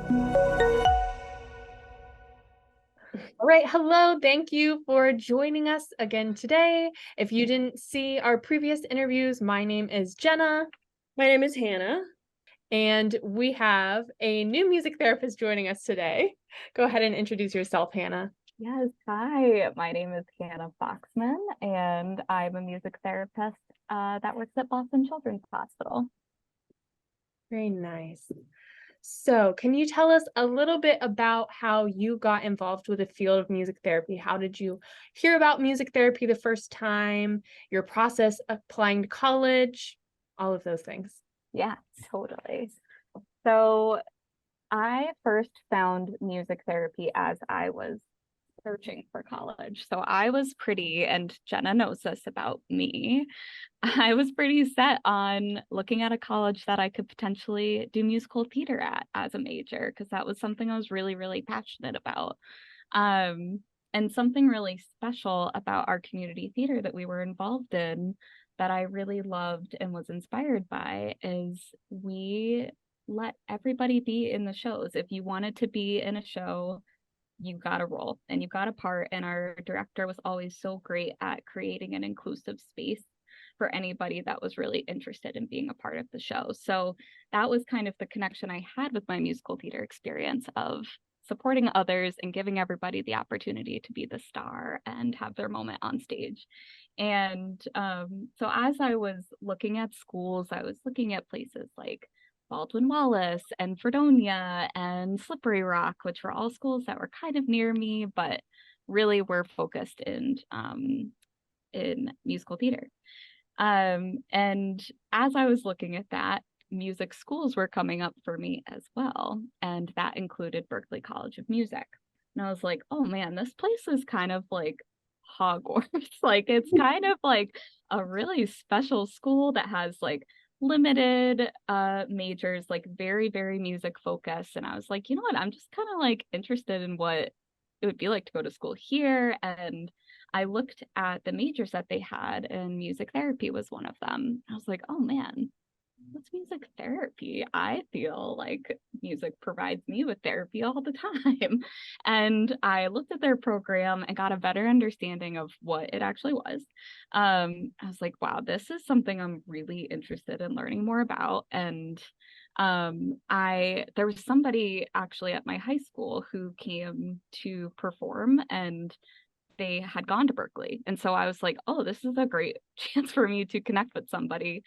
All right. Hello. Thank you for joining us again today. If you didn't see our previous interviews, my name is Jenna, My name is Hannah. and we have a new music therapist joining us today. Go ahead and introduce yourself, Hannah. Yes, hi. My name is Hannah Foxman, and I'm a music therapist that works at Boston Children's Hospital. Very nice. So, can you tell us a little bit about how you got involved with the field of music therapy? How did you hear about music therapy the first time, your process applying to college, all of those things? Yeah, totally. So I first found music therapy as I was searching for college. So I was and Jenna knows this about me, I was pretty set on looking at a college that I could potentially do musical theater at as a major, because that was something I was really, really passionate about. And something really special about our community theater that we were involved in that I really loved and was inspired by is we let everybody be in the shows. If you wanted to be in a show, you got a role and you got a part. And our director was always so great at creating an inclusive space for anybody that was really interested in being a part of the show. So that was kind of the connection I had with my musical theater experience of supporting others and giving everybody the opportunity to be the star and have their moment on stage. And so as I was looking at schools, I was looking at places like Baldwin Wallace and Fredonia and Slippery Rock, which were all schools that were kind of near me, but really were focused in musical theater. And as I was looking at that, music schools were coming up for me as well. And that included Berklee College of Music. And I was like, oh man, this place is kind of like Hogwarts. Like it's kind of like a really special school that has like limited majors, like very, very music focused. And I was like, you know what? I'm just kind of like interested in what it would be like to go to school here. And I looked at the majors that they had, and music therapy was one of them. I was like, oh man, what's music therapy? I feel like music provides me with therapy all the time. And I looked at their program and got a better understanding of what it actually was. I was like, wow, this is something I'm really interested in learning more about. And there was somebody actually at my high school who came to perform, and they had gone to Berklee. And so I was like, oh, this is a great chance for me to connect with somebody.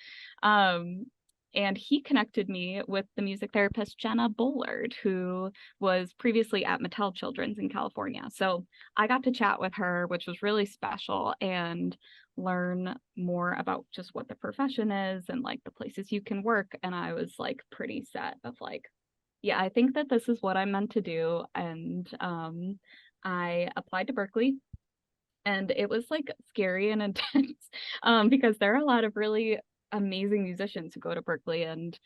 And he connected me with the music therapist Jenna Bullard, who was previously at Mattel Children's in California. So I got to chat with her, which was really special, and learn more about just what the profession is and like the places you can work. And I was like pretty set of like, yeah, I think that this is what I'm meant to do. And I applied to Berklee. And it was like scary and intense because there are a lot of really amazing musicians who go to Berklee. And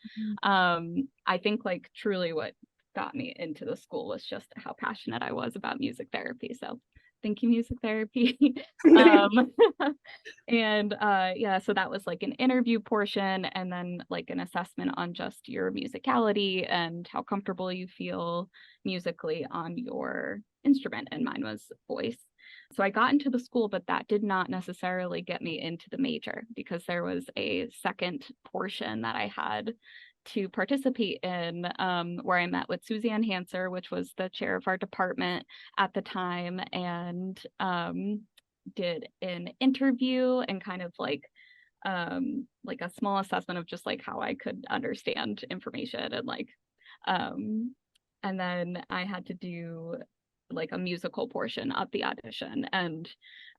I think like truly what got me into the school was just how passionate I was about music therapy. So thank you, music therapy. And yeah, so that was like an interview portion, and then like an assessment on just your musicality and how comfortable you feel musically on your instrument. And mine was voice. So I got into the school, but that did not necessarily get me into the major, because there was a second portion that I had to participate in, where I met with Suzanne Hanser, which was the chair of our department at the time, and did an interview and kind of like a small assessment of just like how I could understand information, and like and then I had to do like a musical portion of the audition, and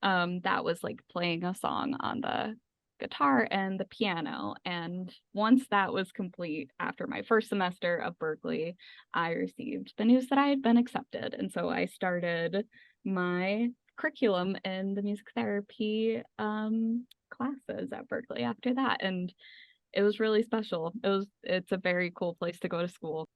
that was like playing a song on the guitar and the piano. And once that was complete, after my first semester of Berklee, I received the news that I had been accepted. And so I started my curriculum in the music therapy classes at Berklee after that, and it was really special. It's a very cool place to go to school.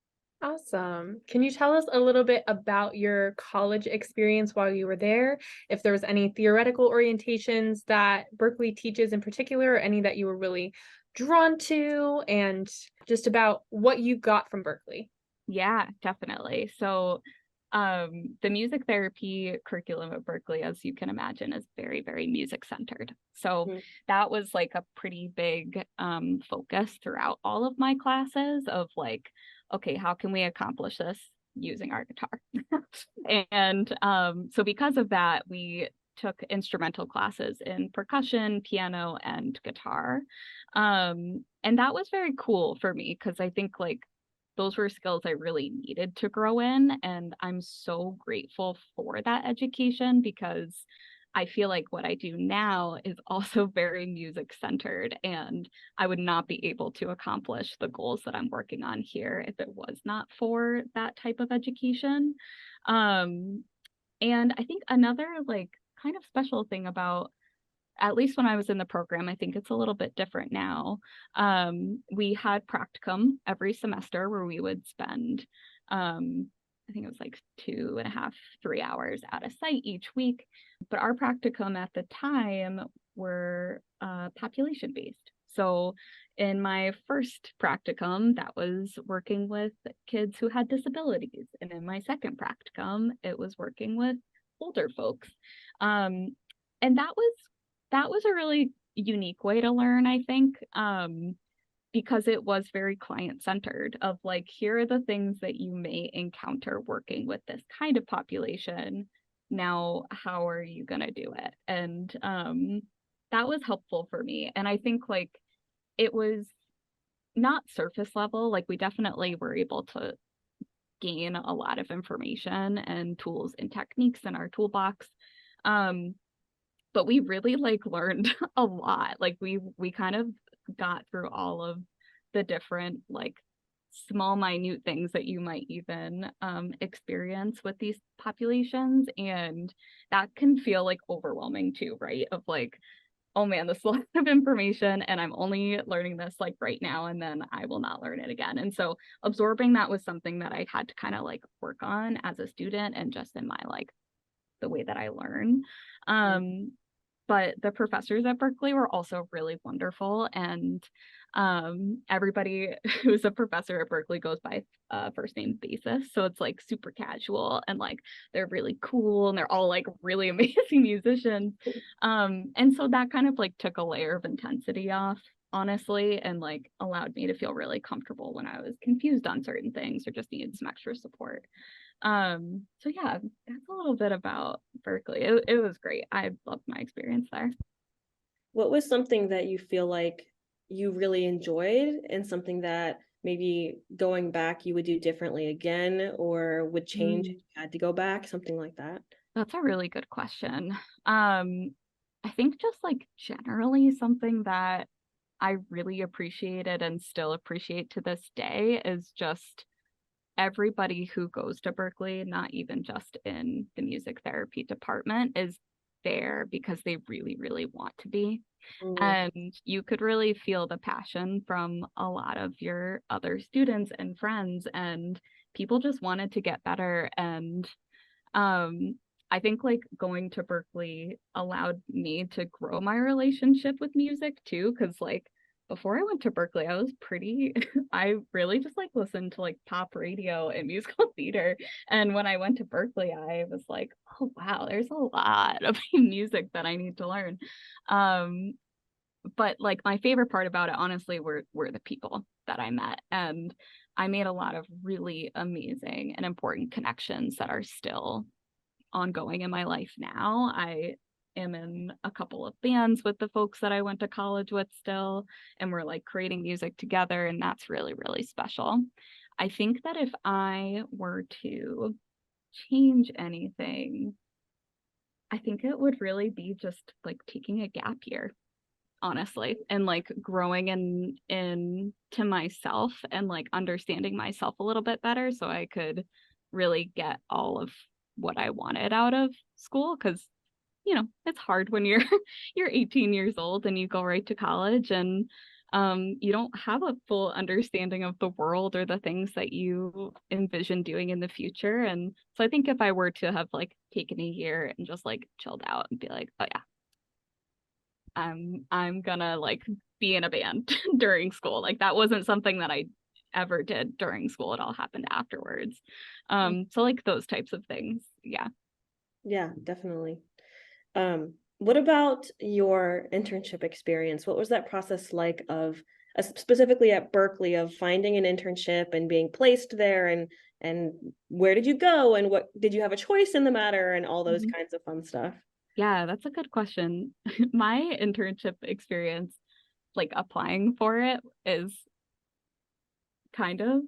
Awesome. Can you tell us a little bit about your college experience while you were there? If there was any theoretical orientations that Berklee teaches in particular, or any that you were really drawn to, and just about what you got from Berklee? Yeah, definitely. So the music therapy curriculum at Berkeley, as you can imagine, is very, very music centered. So Mhm. that was like a pretty big focus throughout all of my classes of like, okay, how can we accomplish this using our guitar? And so because of that, we took instrumental classes in percussion, piano, and guitar. And that was very cool for me because I think like those were skills I really needed to grow in. And I'm so grateful for that education because I feel like what I do now is also very music centered. And I would not be able to accomplish the goals that I'm working on here if it was not for that type of education. Um, and I think another like kind of special thing about, at least when I was in the program, I think it's a little bit different now. We had practicum every semester where we would spend, I think it was like 2.5, 3 hours at a site each week. But our practicum at the time were population based. So in my first practicum, that was working with kids who had disabilities. And in my second practicum, it was working with older folks. And that was a really unique way to learn, I think, because it was very client centered of like, here are the things that you may encounter working with this kind of population. Now, how are you going to do it? And that was helpful for me. And I think like it was not surface level, like we definitely were able to gain a lot of information and tools and techniques in our toolbox. Um, but we really like learned a lot. Like we kind of got through all of the different like small minute things that you might even experience with these populations, and that can feel like overwhelming too, right? Of like, oh man, this is a lot of information and I'm only learning this like right now and then I will not learn it again. And so absorbing that was something that I had to kind of like work on as a student and just in my like the way that I learn. But the professors at Berkeley were also really wonderful. And everybody who's a professor at Berkeley goes by first name basis. So it's like super casual and like they're really cool and they're all like really amazing musicians. And so that kind of like took a layer of intensity off, honestly, and like allowed me to feel really comfortable when I was confused on certain things or just needed some extra support. So yeah, that's a little bit about Berkeley. It was great. I loved my experience there. What was something that you feel like you really enjoyed and something that maybe going back you would do differently again or would change if you had to go back, something like that? That's a really good question. I think just like generally something that I really appreciated and still appreciate to this day is just everybody who goes to Berkeley, not even just in the music therapy department, is there because they really, really want to be. And you could really feel the passion from a lot of your other students and friends, and people just wanted to get better. And I think like going to Berkeley allowed me to grow my relationship with music too, because like before I went to Berkeley, I was pretty, I really just like listened to like pop radio and musical theater. And when I went to Berkeley, I was like, oh wow, there's a lot of music that I need to learn. But like my favorite part about it, honestly, were the people that I met. And I made a lot of really amazing and important connections that are still ongoing in my life now. I am in a couple of bands with the folks that I went to college with still, and we're like creating music together, and that's really, really special. I think that if I were to change anything, I think it would really be just like taking a gap year, honestly, and like growing in to myself and like understanding myself a little bit better so I could really get all of what I wanted out of school. Because it's hard when you're you're 18 years old and you go right to college and you don't have a full understanding of the world or the things that you envision doing in the future. And so I think if I were to have like taken a year and just like chilled out and be like, oh yeah, I'm gonna like be in a band during school. Like that wasn't something that I ever did during school. It all happened afterwards. So like those types of things. Yeah. Yeah, definitely. What about your internship experience? What was that process like of specifically at Berkeley of finding an internship and being placed there, and where did you go, and what did you have a choice in the matter, and all those kinds of fun stuff? Yeah, that's a good question. My internship experience, like applying for it, is kind of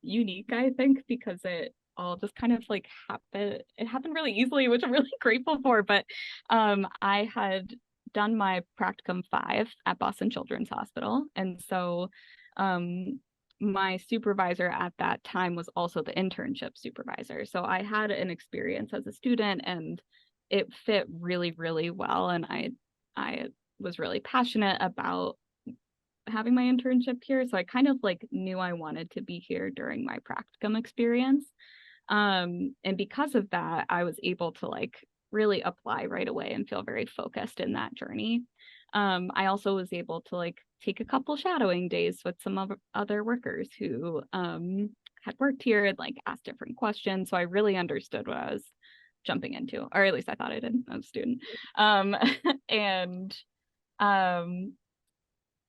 unique, I think, because it all just kind of like happened. It happened really easily, which I'm really grateful for. But I had done my practicum 5 at Boston Children's Hospital, and so my supervisor at that time was also the internship supervisor. So I had an experience as a student, and it fit really, really well. And I was really passionate about having my internship here. So I kind of like knew I wanted to be here during my practicum experience. And because of that, I was able to like really apply right away and feel very focused in that journey. I also was able to like take a couple shadowing days with some other workers who had worked here and like asked different questions. So I really understood what I was jumping into, or at least I thought I did as a student. And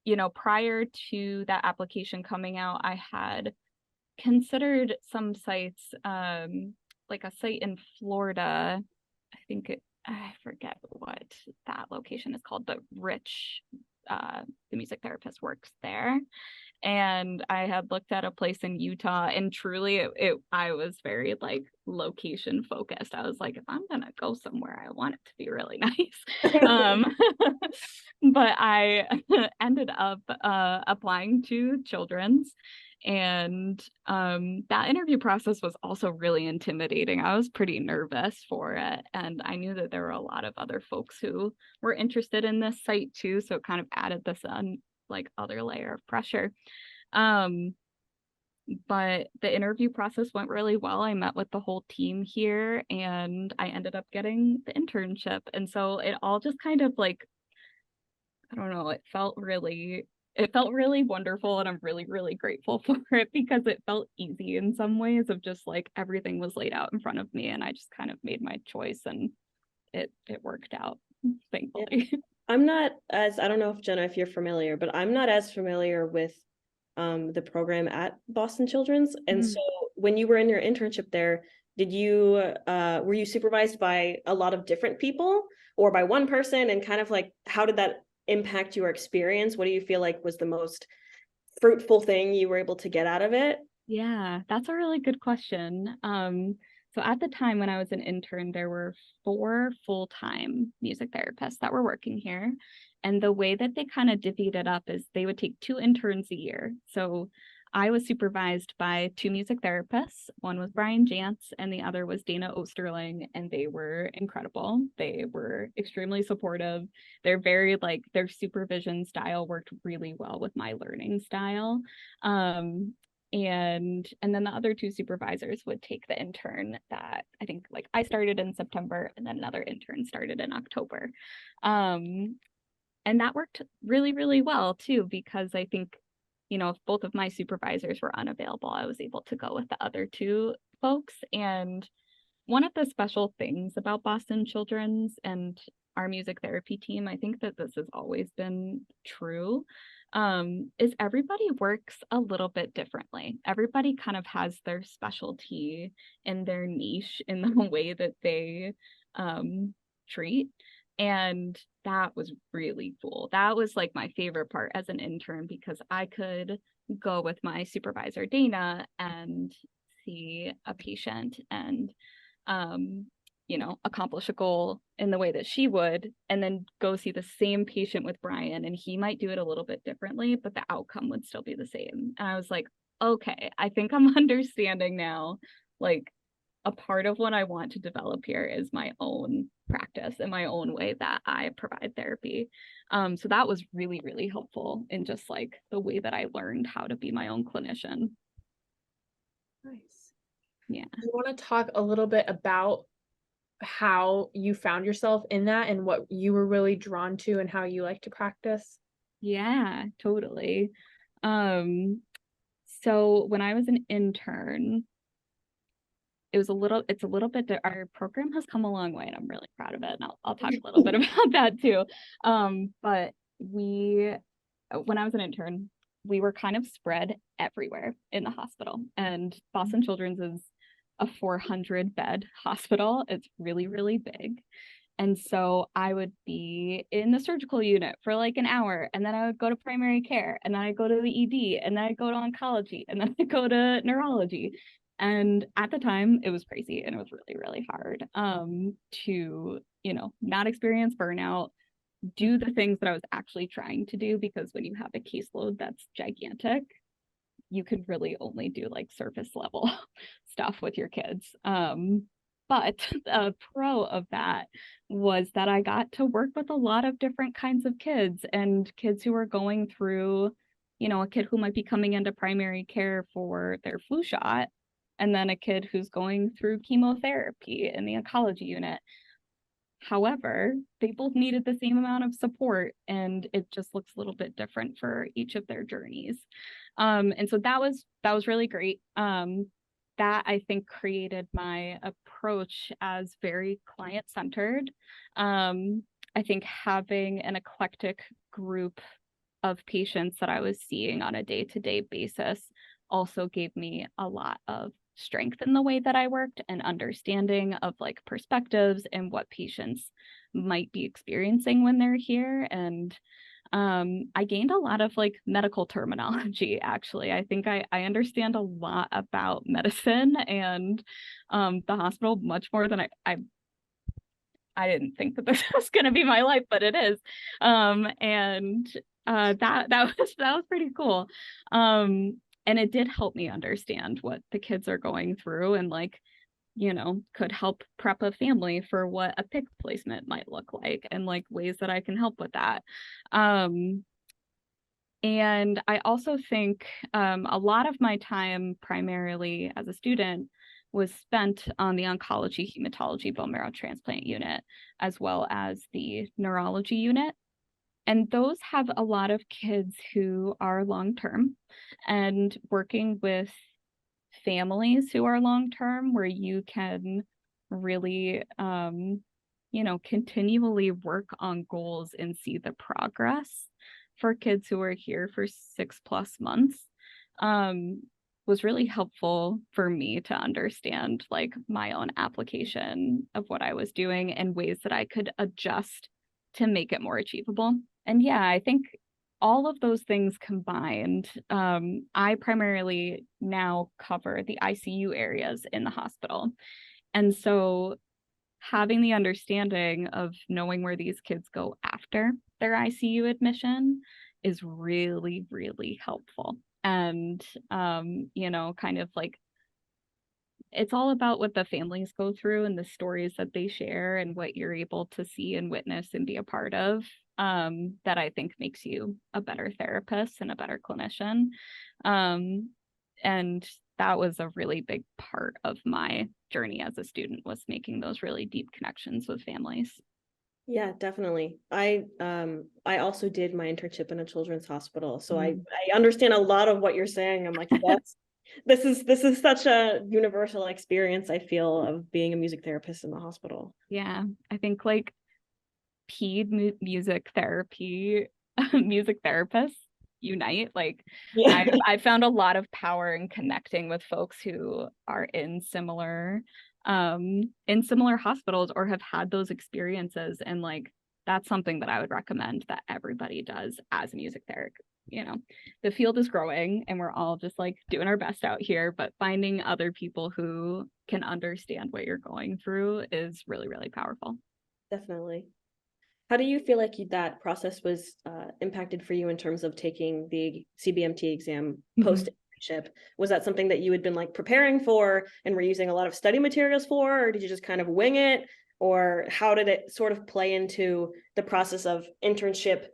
you know, prior to that application coming out, I had considered some sites, like a site in Florida. I forget what that location is called, but Rich, the music therapist, works there. And I had looked at a place in Utah, and truly I was very like location focused. I was like, if I'm gonna go somewhere, I want it to be really nice. But I ended up applying to Children's, and that interview process was also really intimidating. I was pretty nervous for it, and I knew that there were a lot of other folks who were interested in this site too, so it kind of added this like other layer of pressure. But the interview process went really well. I met with the whole team here, and I ended up getting the internship. And so it all just kind of like, I don't know, it felt really wonderful, and I'm really, really grateful for it, because it felt easy in some ways, of just like everything was laid out in front of me, and I just kind of made my choice, and it worked out, thankfully. Yeah. I don't know if Jenna, if you're familiar, but I'm not as familiar with the program at Boston Children's. And so when you were in your internship there, were you supervised by a lot of different people or by one person? And kind of like, how did that impact your experience? What do you feel like was the most fruitful thing you were able to get out of it? Yeah, that's a really good question. So at the time when I was an intern, there were 4 full-time music therapists that were working here. And the way that they kind of divvied it up is they would take 2 interns a year. So I was supervised by 2 music therapists. One was Brian Jantz and the other was Dana Osterling, and they were incredible. They were extremely supportive. They're very like, their supervision style worked really well with my learning style. And then the other 2 supervisors would take the intern that I think like I started in September, and then another intern started in October. And that worked really, really well too, because I think, you know, if both of my supervisors were unavailable, I was able to go with the other 2 folks. And one of the special things about Boston Children's and our music therapy team, I think that this has always been true, is everybody works a little bit differently. Everybody kind of has their specialty and their niche in the way that they treat. And that was really cool. That was like my favorite part as an intern, because I could go with my supervisor, Dana, and see a patient and, you know, accomplish a goal in the way that she would, and then go see the same patient with Brian, and he might do it a little bit differently, but the outcome would still be the same. And I was like, okay, I think I'm understanding now, like, a part of what I want to develop here is my own practice and my own way that I provide therapy. So that was really, really helpful in just like the way that I learned how to be my own clinician. Nice. Yeah. You want to talk a little bit about how you found yourself in that and what you were really drawn to and how you like to practice? Yeah, totally. So when I was an intern, it's a little bit, our program has come a long way and I'm really proud of it. And I'll talk a little bit about that too. But when I was an intern, we were kind of spread everywhere in the hospital, and Boston Children's is a 400 bed hospital. It's really, really big. And so I would be in the surgical unit for like an hour, and then I would go to primary care, and then I'd go to the ED, and then I'd go to oncology, and then I'd go to neurology. And at the time, it was crazy and it was really, really hard to, not experience burnout, do the things that I was actually trying to do, because when you have a caseload that's gigantic, you can really only do like surface level stuff with your kids. But the pro of that was that I got to work with a lot of different kinds of kids, and kids who were going through, a kid who might be coming into primary care for their flu shot, and then a kid who's going through chemotherapy in the oncology unit. However, they both needed the same amount of support, and it just looks a little bit different for each of their journeys. And so that was really great. That I think created my approach as very client-centered. I think having an eclectic group of patients that I was seeing on a day-to-day basis also gave me a lot of strength in the way that I worked, and understanding of like perspectives and what patients might be experiencing when they're here. And I gained a lot of like medical terminology, actually. I think I understand a lot about medicine and the hospital much more than I didn't think that this was going to be my life, but it is. And that was pretty cool. And it did help me understand what the kids are going through, and like, could help prep a family for what a PIC placement might look like, and like ways that I can help with that. And I also think a lot of my time, primarily as a student, was spent on the oncology, hematology, bone marrow transplant unit, as well as the neurology unit. And those have a lot of kids who are long-term, and working with families who are long-term, where you can really, continually work on goals and see the progress for kids who are here for 6+ months, was really helpful for me to understand like my own application of what I was doing and ways that I could adjust to make it more achievable. And yeah, I think all of those things combined, I primarily now cover the ICU areas in the hospital. And so having the understanding of knowing where these kids go after their ICU admission is really, really helpful. And, kind of like, it's all about what the families go through and the stories that they share and what you're able to see and witness and be a part of, that I think makes you a better therapist and a better clinician. And that was a really big part of my journey as a student, was making those really deep connections with families. Yeah, definitely. I also did my internship in a children's hospital, so I understand a lot of what you're saying. I'm like, yes, this is such a universal experience, I feel, of being a music therapist in the hospital. Yeah, I think like music therapy, music therapists unite. Like, Yeah. I found a lot of power in connecting with folks who are in similar hospitals or have had those experiences, and like that's something that I would recommend that everybody does as a music therapist. The field is growing and we're all just like doing our best out here, but finding other people who can understand what you're going through is really, really powerful. Definitely. How do you feel like that process was impacted for you in terms of taking the CBMT exam post-internship? Was that something that you had been like preparing for and were using a lot of study materials for, or did you just kind of wing it? Or how did it sort of play into the process of internship,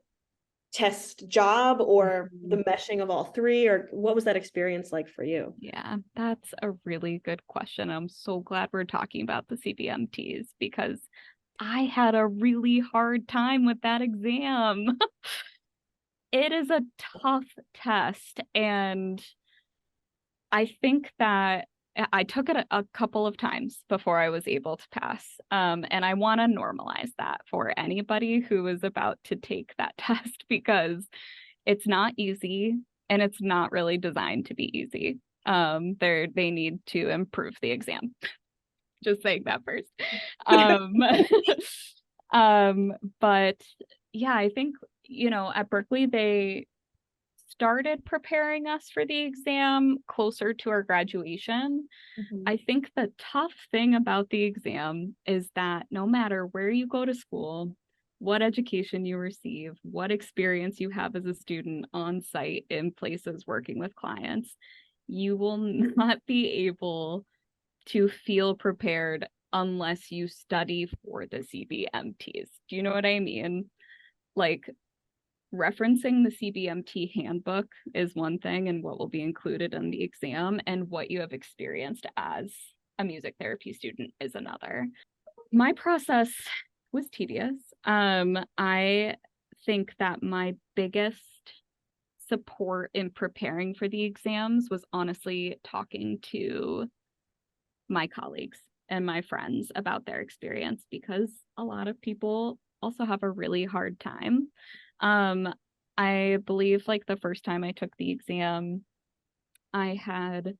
test, job, or the meshing of all three? Or what was that experience like for you? Yeah, that's a really good question. I'm so glad we're talking about the CBMTs, because I had a really hard time with that exam. It is a tough test, and I think that I took it a couple of times before I was able to pass. And I want to normalize that for anybody who is about to take that test, because it's not easy and it's not really designed to be easy. They need to improve the exam. Just saying that first. But yeah, I think, at Berkeley, they started preparing us for the exam closer to our graduation. I think the tough thing about the exam is that no matter where you go to school, what education you receive, what experience you have as a student on site in places working with clients, you will not be able to feel prepared unless you study for the CBMTs. Do you know what I mean? Like, referencing the CBMT handbook is one thing, and what will be included in the exam, and what you have experienced as a music therapy student is another. My process was tedious. I think that my biggest support in preparing for the exams was honestly talking to my colleagues and my friends about their experience, because a lot of people also have a really hard time. I believe like the first time I took the exam, I had,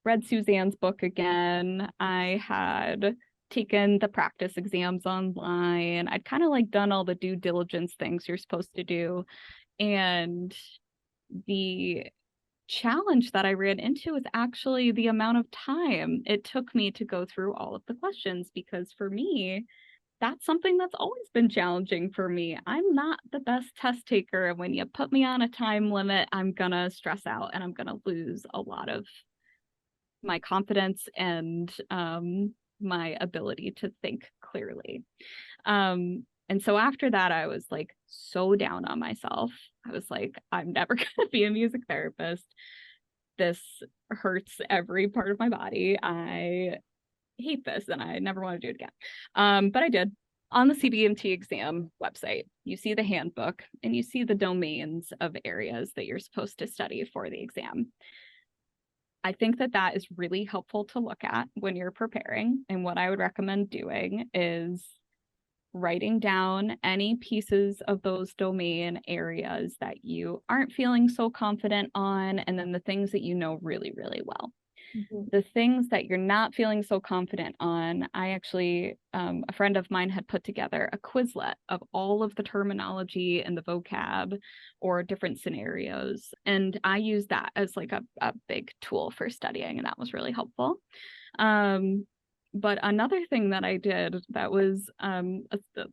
read Suzanne's book again. I had taken the practice exams online. I'd kind of like done all the due diligence things you're supposed to do. And the challenge that I ran into is actually the amount of time it took me to go through all of the questions, because for me, that's something that's always been challenging for me. I'm not the best test taker, and when you put me on a time limit, I'm gonna stress out and I'm gonna lose a lot of my confidence and my ability to think clearly. And so after that, I was like so down on myself. I was like, I'm never gonna be a music therapist. This hurts every part of my body. I hate this and I never want to do it again. But I did. On the CBMT exam website, you see the handbook and you see the domains of areas that you're supposed to study for the exam. I think that that is really helpful to look at when you're preparing. And what I would recommend doing is writing down any pieces of those domain areas that you aren't feeling so confident on, and then the things that you know really, really well. The things that you're not feeling so confident on, I actually, a friend of mine had put together a Quizlet of all of the terminology and the vocab or different scenarios. And I used that as like a big tool for studying, and that was really helpful. But another thing that I did that was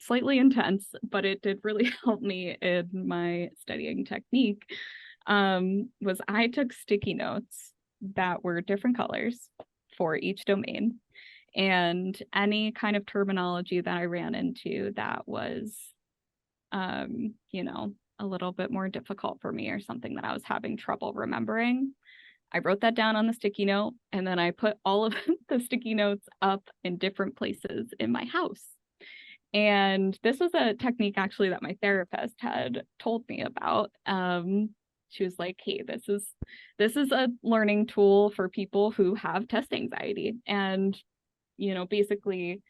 slightly intense, but it did really help me in my studying technique, was I took sticky notes that were different colors for each domain, and any kind of terminology that I ran into that was a little bit more difficult for me or something that I was having trouble remembering, I wrote that down on the sticky note, and then I put all of the sticky notes up in different places in my house. And this was a technique actually that my therapist had told me about. She was like, hey, this is a learning tool for people who have test anxiety. And, basically,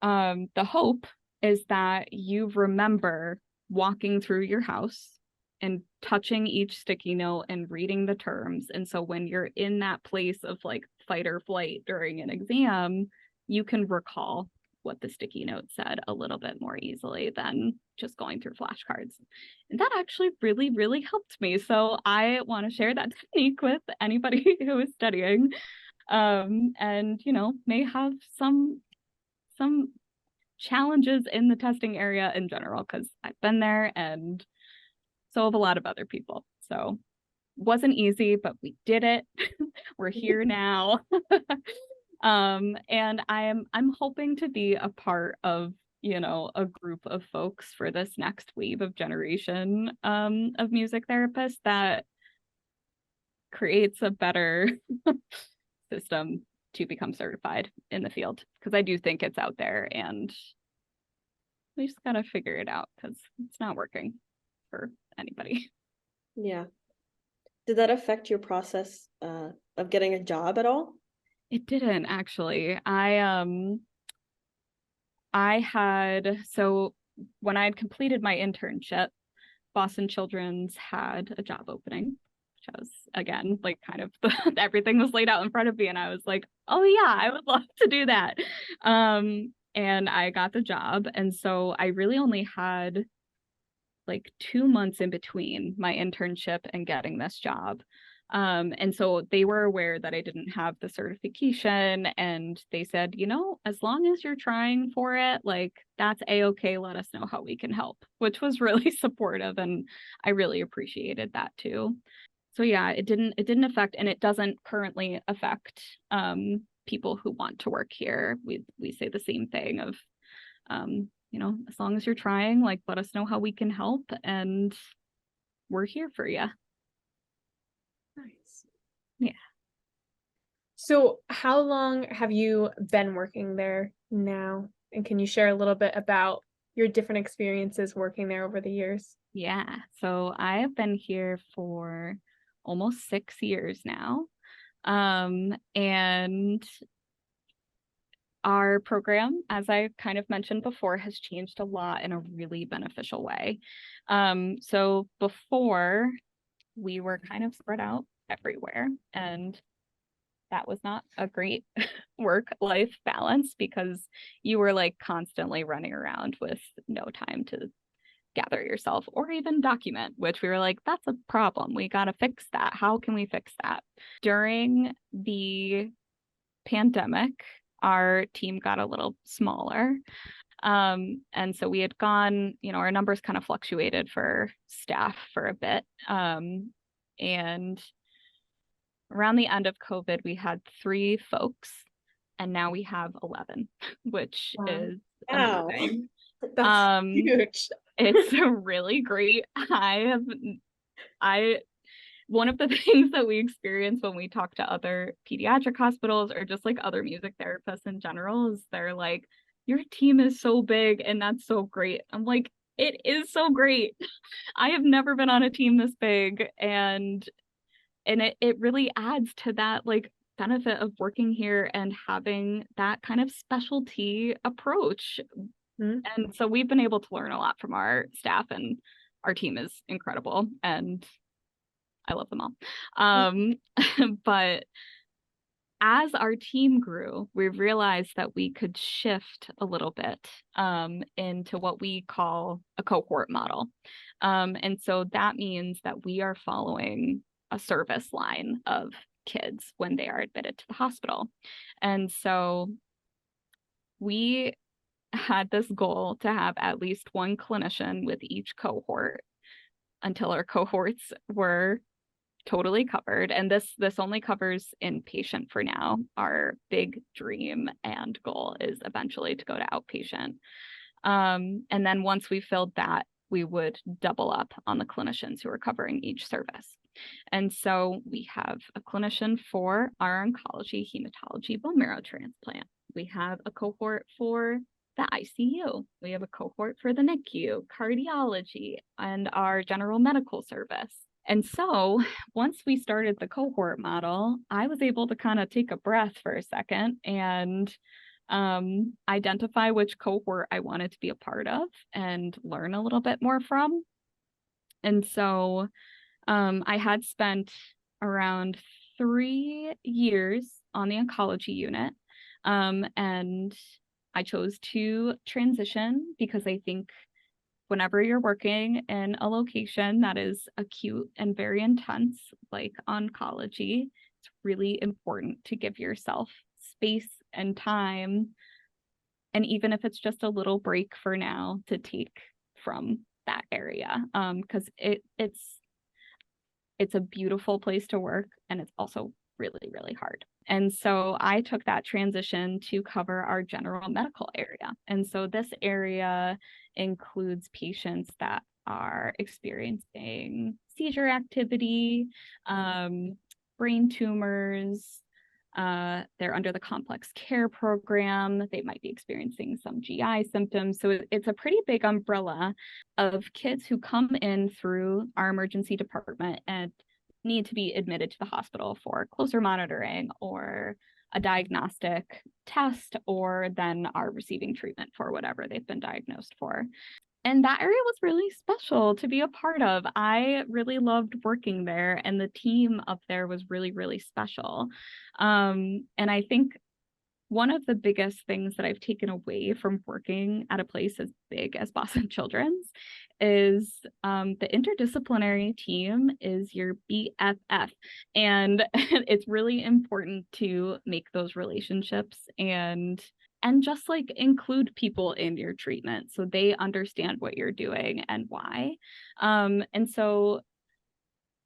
the hope is that you remember walking through your house and touching each sticky note and reading the terms. And so when you're in that place of like fight or flight during an exam, you can recall what the sticky note said a little bit more easily than just going through flashcards. And that actually really, really helped me. So I want to share that technique with anybody who is studying, and, may have some challenges in the testing area in general, because I've been there and so have a lot of other people. So wasn't easy, but we did it. We're here now. And I'm hoping to be a part of, a group of folks for this next wave of generation of music therapists that creates a better system to become certified in the field, because I do think it's out there and we just gotta figure it out because it's not working for anybody. Yeah. Did that affect your process of getting a job at all? It didn't actually. So when I had completed my internship, Boston Children's had a job opening, which I was, again, like kind of everything was laid out in front of me. And I was like, oh yeah, I would love to do that. And I got the job. And so I really only had like 2 months in between my internship and getting this job. And so they were aware that I didn't have the certification, and they said, as long as you're trying for it, like that's a-okay, let us know how we can help, which was really supportive, and I really appreciated that too. So yeah, it didn't affect, and it doesn't currently affect people who want to work here. We say the same thing of as long as you're trying, like let us know how we can help, and we're here for you. Nice. Yeah. So how long have you been working there now? And can you share a little bit about your different experiences working there over the years? Yeah. So I have been here for almost 6 years now. And our program, as I kind of mentioned before, has changed a lot in a really beneficial way. So before, we were kind of spread out everywhere, and that was not a great work-life balance because you were like constantly running around with no time to gather yourself or even document, which we were like, that's a problem. We got to fix that. How can we fix that? During the pandemic, our team got a little smaller. And so we had gone, our numbers kind of fluctuated for staff for a bit. And around the end of COVID, we had 3 folks, and now we have 11, which is amazing. That's huge. It's really great. One of the things that we experience when we talk to other pediatric hospitals or just like other music therapists in general is they're like, your team is so big and that's so great. I'm like, it is so great. I have never been on a team this big, and it really adds to that like benefit of working here and having that kind of specialty approach. Mm-hmm. And so we've been able to learn a lot from our staff, and our team is incredible, and I love them all. But as our team grew, we realized that we could shift a little bit into what we call a cohort model. And so that means that we are following a service line of kids when they are admitted to the hospital. And so we had this goal to have at least one clinician with each cohort until our cohorts were totally covered. And this only covers inpatient for now. Our big dream and goal is eventually to go to outpatient. And then once we filled that, we would double up on the clinicians who are covering each service. And so we have a clinician for our oncology, hematology, bone marrow transplant. We have a cohort for the ICU. We have a cohort for the NICU, cardiology, and our general medical service. And so once we started the cohort model, I was able to kind of take a breath for a second and identify which cohort I wanted to be a part of and learn a little bit more from. And so I had spent around 3 years on the oncology unit, and I chose to transition because I think whenever you're working in a location that is acute and very intense, like oncology, it's really important to give yourself space and time. And even if it's just a little break for now to take from that area, because it's a beautiful place to work, and it's also really, really hard. And so I took that transition to cover our general medical area. And so this area includes patients that are experiencing seizure activity, brain tumors. They're under the complex care program. They might be experiencing some GI symptoms. So it's a pretty big umbrella of kids who come in through our emergency department, and need to be admitted to the hospital for closer monitoring or a diagnostic test, or then are receiving treatment for whatever they've been diagnosed for. And that area was really special to be a part of. I really loved working there, and the team up there was really, really special. And I think one of the biggest things that I've taken away from working at a place as big as Boston Children's is the interdisciplinary team is your BFF. And it's really important to make those relationships and just like include people in your treatment so they understand what you're doing and why. And so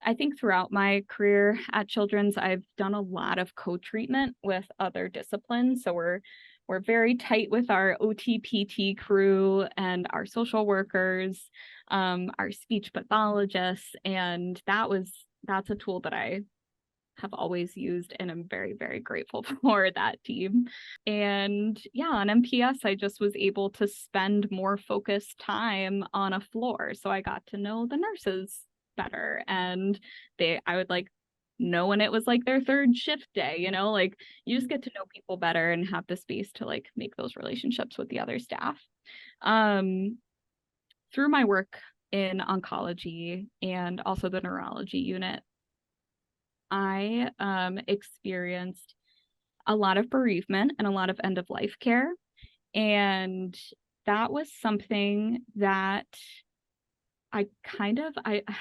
I think throughout my career at Children's, I've done a lot of co-treatment with other disciplines. So we're very tight with our OT-PT crew and our social workers, our speech pathologists, and that's a tool that I have always used, and I'm very, very grateful for that team. And yeah, on MPS, I just was able to spend more focused time on a floor. So I got to know the nurses better, and I would like know when it was like their third shift day, you know, like you just get to know people better and have the space to like make those relationships with the other staff. Through my work in oncology and also the neurology unit, I experienced a lot of bereavement and a lot of end of life care. And that was something that I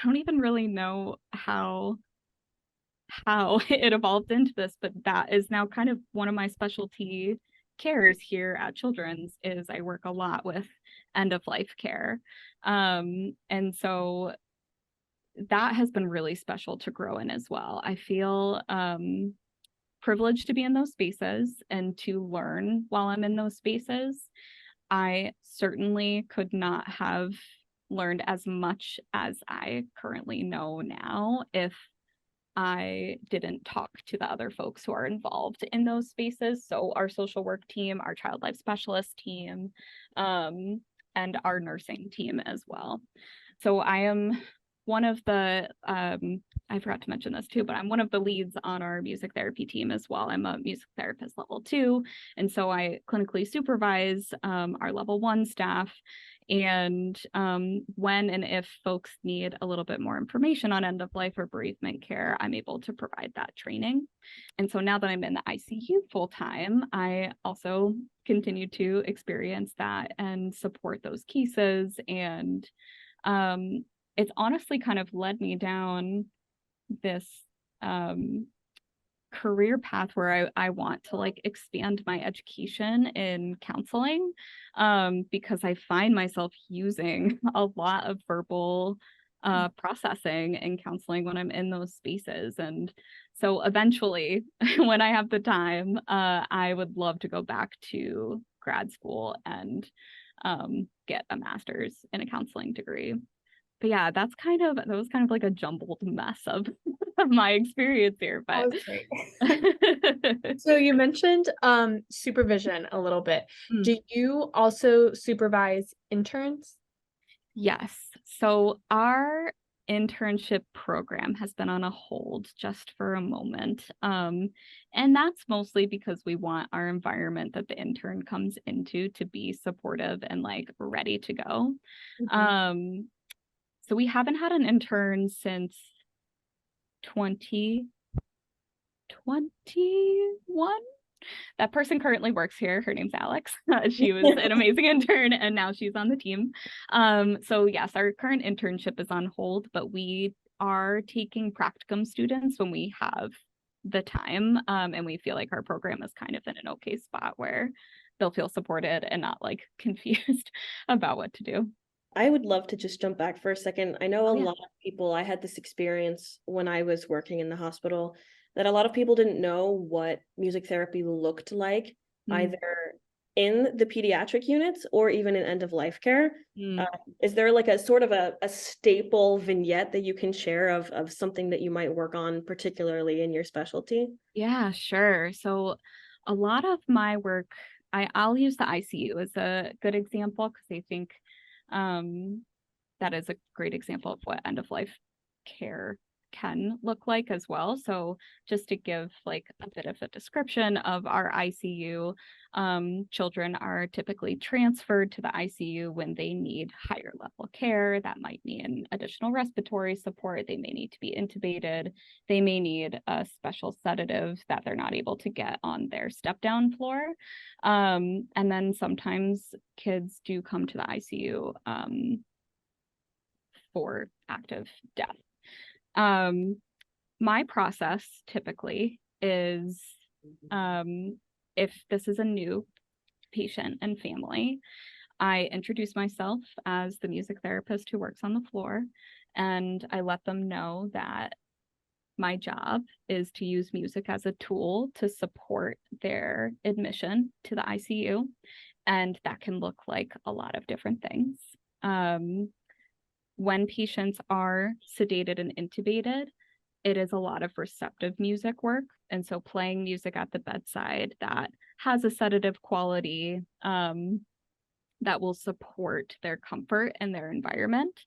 don't even really know how it evolved into this, but that is now kind of one of my specialty cares here at Children's. Is I work a lot with end of life care. And so that has been really special to grow in as well. I feel privileged to be in those spaces and to learn while I'm in those spaces. I certainly could not have learned as much as I currently know now if I didn't talk to the other folks who are involved in those spaces. So our social work team, our child life specialist team, and our nursing team as well. So I am one of the, I forgot to mention this too, but I'm one of the leads on our music therapy team as well. I'm a music therapist level 2. And so I clinically supervise our level 1 staff. And when and if folks need a little bit more information on end of life or bereavement care, I'm able to provide that training. And so now that I'm in the ICU full time, I also continue to experience that and support those cases. And it's honestly kind of led me down this career path where I want to like expand my education in counseling, because I find myself using a lot of verbal processing in counseling when I'm in those spaces. And so eventually, when I have the time, I would love to go back to grad school and get a master's in a counseling degree. But yeah, that was kind of like a jumbled mess of my experience here. But That was great. So you mentioned supervision a little bit. Do you also supervise interns? Yes. So our internship program has been on a hold just for a moment. And that's mostly because we want our environment that the intern comes into to be supportive and like ready to go. So we haven't had an intern since 2021. That person currently works here. Her name's Alex. She was an amazing intern, and now she's on the team. So yes, our current internship is on hold, but we are taking practicum students when we have the time, and we feel like our program is kind of in an okay spot where they'll feel supported and not like confused about what to do. I would love to just jump back for a second. I know a lot of people, I had this experience when I was working in the hospital, that a lot of people didn't know what music therapy looked like, either in the pediatric units or even in end of life care. Is there like a sort of a staple vignette that you can share of something that you might work on, particularly in your specialty? Yeah, sure. So a lot of my work, I'll use the ICU as a good example because I think that is a great example of what end of life care can look like as well. So just to give like a bit of a description of our ICU, children are typically transferred to the ICU when they need higher level care. That might mean additional respiratory support. They may need to be intubated. They may need a special sedative that they're not able to get on their step down floor. And then sometimes kids do come to the ICU for active death. My process typically is, if this is a new patient and family, I introduce myself as the music therapist who works on the floor, and I let them know that my job is to use music as a tool to support their admission to the ICU, and that can look like a lot of different things. When patients are sedated and intubated, it is a lot of receptive music work. And so playing music at the bedside that has a sedative quality that will support their comfort and their environment.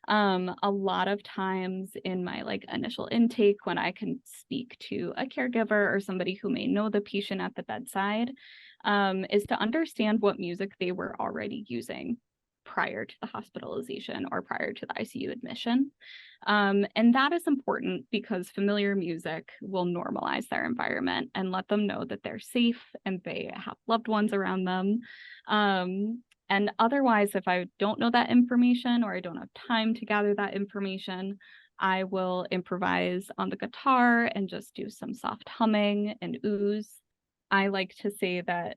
A lot of times in my like initial intake, when I can speak to a caregiver or somebody who may know the patient at the bedside, is to understand what music they were already using prior to the hospitalization or prior to the ICU admission. And that is important because familiar music will normalize their environment and let them know that they're safe and they have loved ones around them. And otherwise, if I don't know that information or I don't have time to gather that information, I will improvise on the guitar and just do some soft humming and ooze. I like to say that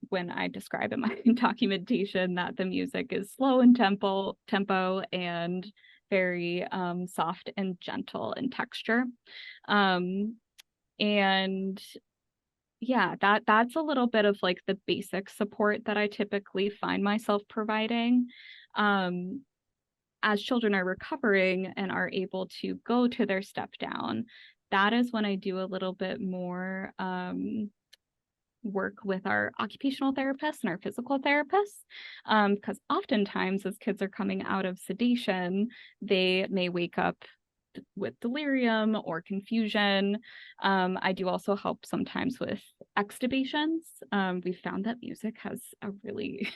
when I describe in my documentation that the music is slow in tempo and very soft and gentle in texture. And yeah, that's a little bit of like the basic support that I typically find myself providing. As children are recovering and are able to go to their step down, that is when I do a little bit more work with our occupational therapists and our physical therapists, because oftentimes as kids are coming out of sedation, they may wake up with delirium or confusion. I do also help sometimes with extubations. We've found that music has a really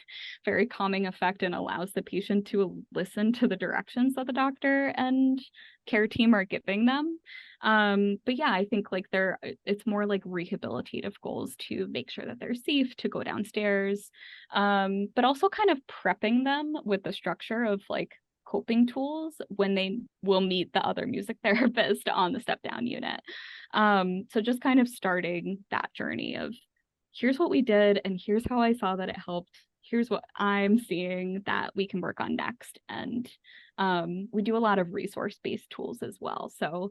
very calming effect and allows the patient to listen to the directions that the doctor and care team are giving them. But yeah, I think like it's more like rehabilitative goals to make sure that they're safe to go downstairs, but also kind of prepping them with the structure of like coping tools when they will meet the other music therapist on the step down unit. So just kind of starting that journey of here's what we did and here's how I saw that it helped. Here's what I'm seeing that we can work on next. And we do a lot of resource-based tools as well. So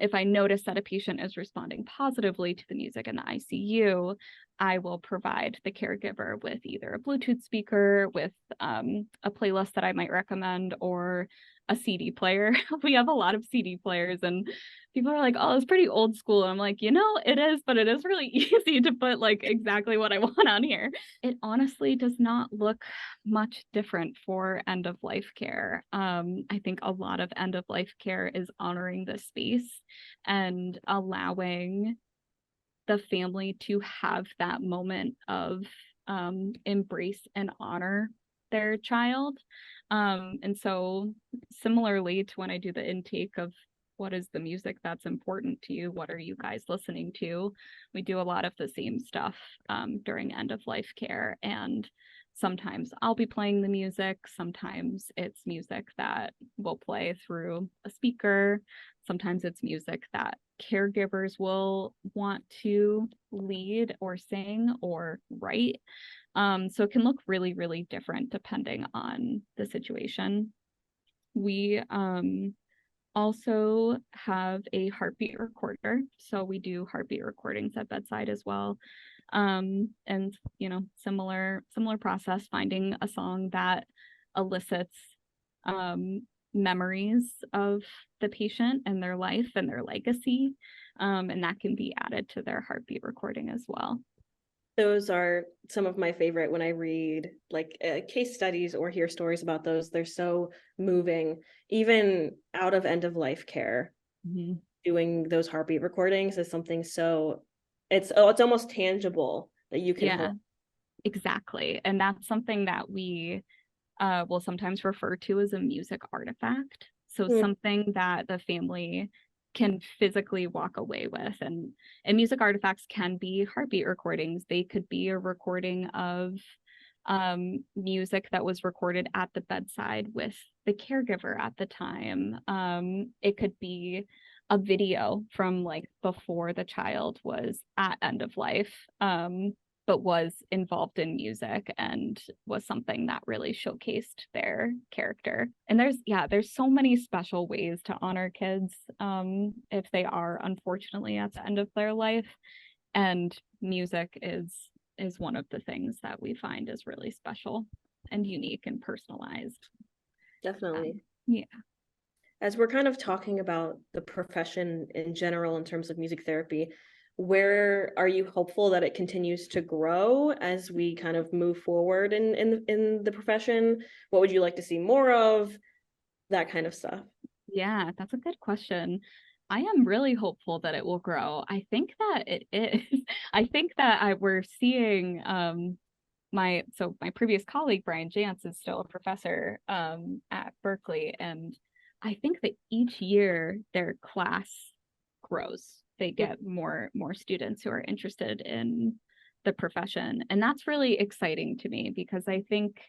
if I notice that a patient is responding positively to the music in the ICU, I will provide the caregiver with either a Bluetooth speaker, with a playlist that I might recommend, or a CD player. We have a lot of CD players and people are like, oh, it's pretty old school. And I'm like, it is, but it is really easy to put like exactly what I want on here. It honestly does not look much different for end of life care. I think a lot of end of life care is honoring the space and allowing the family to have that moment of embrace and honor their child. And so similarly to when I do the intake of what is the music that's important to you, what are you guys listening to, we do a lot of the same stuff during end of life care. And sometimes I'll be playing the music, sometimes it's music that will play through a speaker, sometimes it's music that caregivers will want to lead or sing or write. So it can look really, really different depending on the situation. We also have a heartbeat recorder. So we do heartbeat recordings at bedside as well. And, similar process, finding a song that elicits memories of the patient and their life and their legacy. And that can be added to their heartbeat recording as well. Those are some of my favorite when I read like case studies or hear stories about those. They're so moving, even out of end of life care. Doing those heartbeat recordings is something so it's almost tangible that you can hold. Exactly. And that's something that we will sometimes refer to as a music artifact. So something that the family can physically walk away with. And music artifacts can be heartbeat recordings. They could be a recording of music that was recorded at the bedside with the caregiver at the time. It could be a video from like before the child was at end of life, but was involved in music and was something that really showcased their character. And there's so many special ways to honor kids if they are unfortunately at the end of their life. And music is one of the things that we find is really special and unique and personalized. Definitely. Yeah. As we're kind of talking about the profession in general in terms of music therapy, where are you hopeful that it continues to grow as we kind of move forward in the profession? What would you like to see more of? That kind of stuff. Yeah, that's a good question. I am really hopeful that it will grow. I think that it is. I think that we're seeing my previous colleague Brian Jantz is still a professor at Berkeley, and I think that each year their class grows. They get more students who are interested in the profession, and that's really exciting to me because I think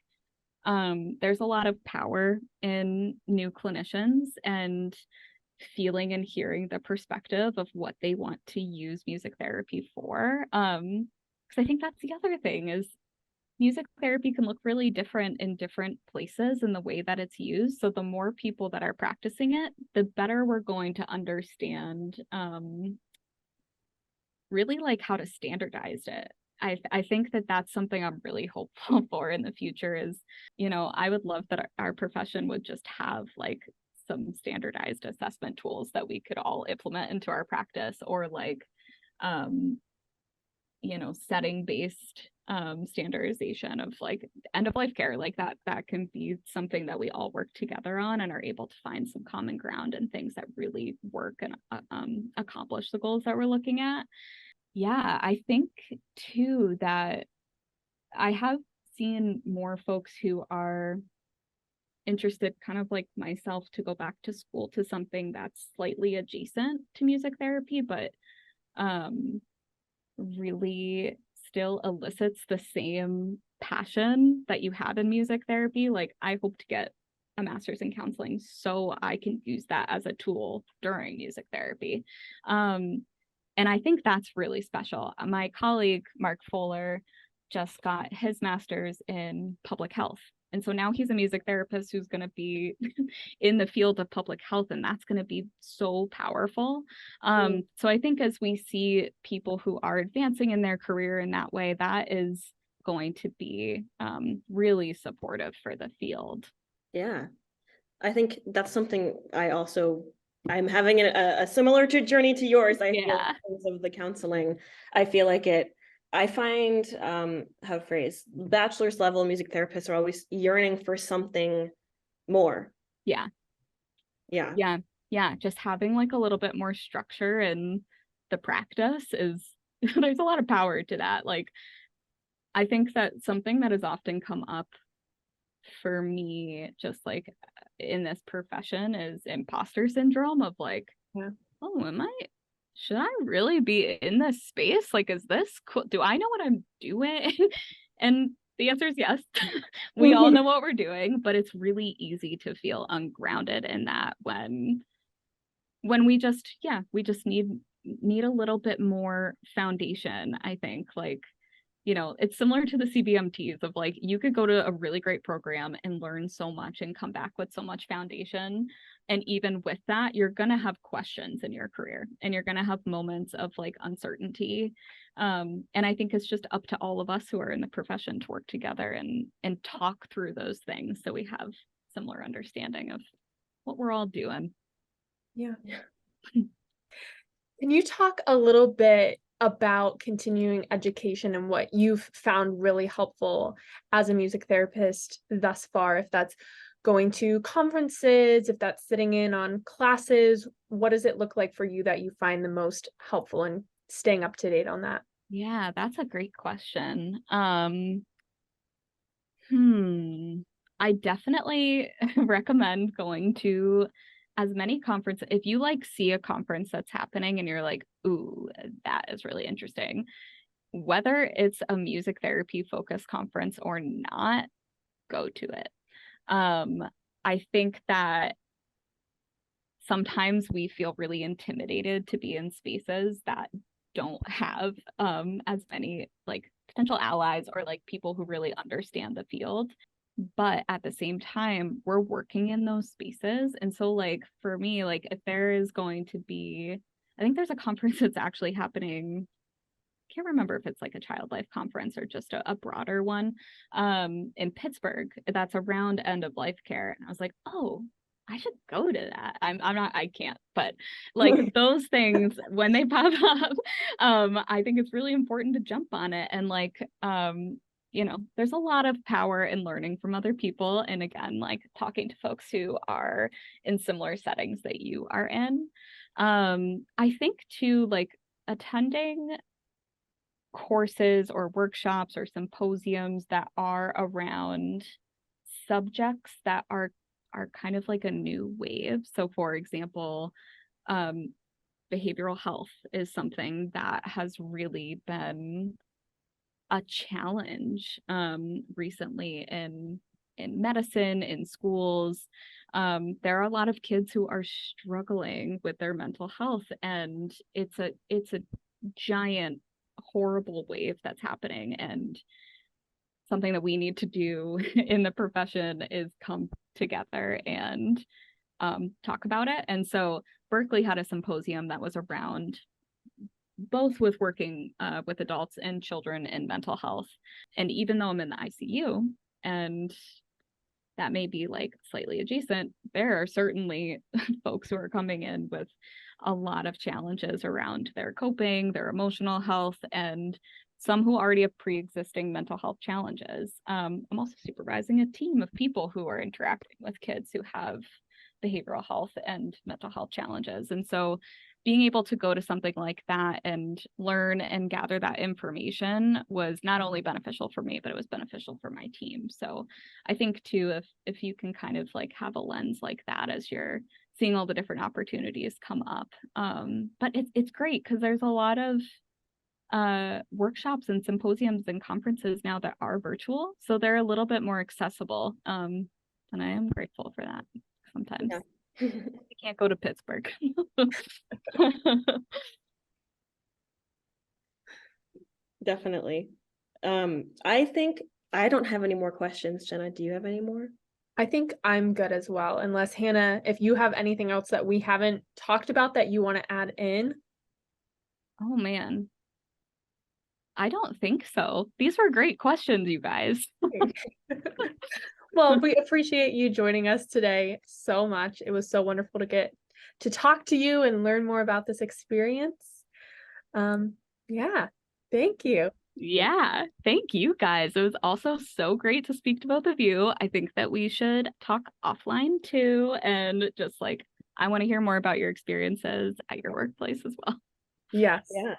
there's a lot of power in new clinicians and feeling and hearing the perspective of what they want to use music therapy for. Because I think that's the other thing is music therapy can look really different in different places in the way that it's used. So the more people that are practicing it, the better we're going to understand really like how to standardize it. I think that that's something I'm really hopeful for in the future is, I would love that our profession would just have like some standardized assessment tools that we could all implement into our practice, or like, setting based standardization of like end of life care, like that can be something that we all work together on and are able to find some common ground and things that really work and accomplish the goals that we're looking at. Yeah, I think too that I have seen more folks who are interested, kind of like myself, to go back to school to something that's slightly adjacent to music therapy, but really still elicits the same passion that you had in music therapy. Like, I hope to get a master's in counseling so I can use that as a tool during music therapy. And I think that's really special. My colleague, Mark Fuller, just got his master's in public health. And so now he's a music therapist who's going to be in the field of public health, and that's going to be so powerful. So I think as we see people who are advancing in their career in that way, that is going to be really supportive for the field. Yeah, I think that's something I'm having a similar journey to yours. I feel in terms of the counseling, I feel like I find how to phrase, bachelor's level music therapists are always yearning for something more. Yeah. Just having like a little bit more structure in the practice is there's a lot of power to that. Like, I think that something that has often come up for me just like in this profession is imposter syndrome of like, should I really be in this space? Like, is this cool? Do I know what I'm doing? And the answer is yes. We all know what we're doing, but it's really easy to feel ungrounded in that when we just need a little bit more foundation. I think like, it's similar to the CBMTs of like, you could go to a really great program and learn so much and come back with so much foundation. And even with that, you're going to have questions in your career and you're going to have moments of like uncertainty. And I think it's just up to all of us who are in the profession to work together and talk through those things so we have similar understanding of what we're all doing. Yeah. Can you talk a little bit about continuing education and what you've found really helpful as a music therapist thus far, if that's going to conferences, if that's sitting in on classes. What does it look like for you that you find the most helpful in staying up to date on that? Yeah, that's a great question. I definitely recommend going to as many conferences. If you like see a conference that's happening and you're like, ooh, that is really interesting, whether it's a music therapy focused conference or not, go to it. I think that sometimes we feel really intimidated to be in spaces that don't have as many like potential allies or like people who really understand the field. But at the same time, we're working in those spaces. And so like for me, like if there is going to be, I think there's a conference that's actually happening. I can't remember if it's like a child life conference or just a broader one in Pittsburgh that's around end of life care. And I was like, oh, I should go to that. I can't, but like those things when they pop up, I think it's really important to jump on it. And like, you know, there's a lot of power in learning from other people. And again, like talking to folks who are in similar settings that you are in. I think too, like attending courses or workshops or symposiums that are around subjects that are kind of like a new wave. So for example, behavioral health is something that has really been a challenge recently in medicine, in schools. There are a lot of kids who are struggling with their mental health, and it's a giant horrible wave that's happening, and something that we need to do in the profession is come together and talk about it. And so Berkeley had a symposium that was around both with working with adults and children in mental health. And even though I'm in the ICU and that may be like slightly adjacent, there are certainly folks who are coming in with a lot of challenges around their coping, their emotional health, and some who already have pre-existing mental health challenges. I'm also supervising a team of people who are interacting with kids who have behavioral health and mental health challenges. And so being able to go to something like that and learn and gather that information was not only beneficial for me, but it was beneficial for my team. So I think too, if you can kind of like have a lens like that as you're seeing all the different opportunities come up. But it's great because there's a lot of workshops and symposiums and conferences now that are virtual. So they're a little bit more accessible. And I am grateful for that sometimes. Yeah. I can't go to Pittsburgh. Definitely. I think I don't have any more questions. Jenna, do you have any more? I think I'm good as well, unless Hannah, if you have anything else that we haven't talked about that you want to add in. Oh man. I don't think so. These were great questions, you guys. Well, we appreciate you joining us today so much. It was so wonderful to get to talk to you and learn more about this experience. Yeah, thank you. Yeah, thank you guys. It was also so great to speak to both of you. I think that we should talk offline too, and just like, I want to hear more about your experiences at your workplace as well. Yes. Yeah.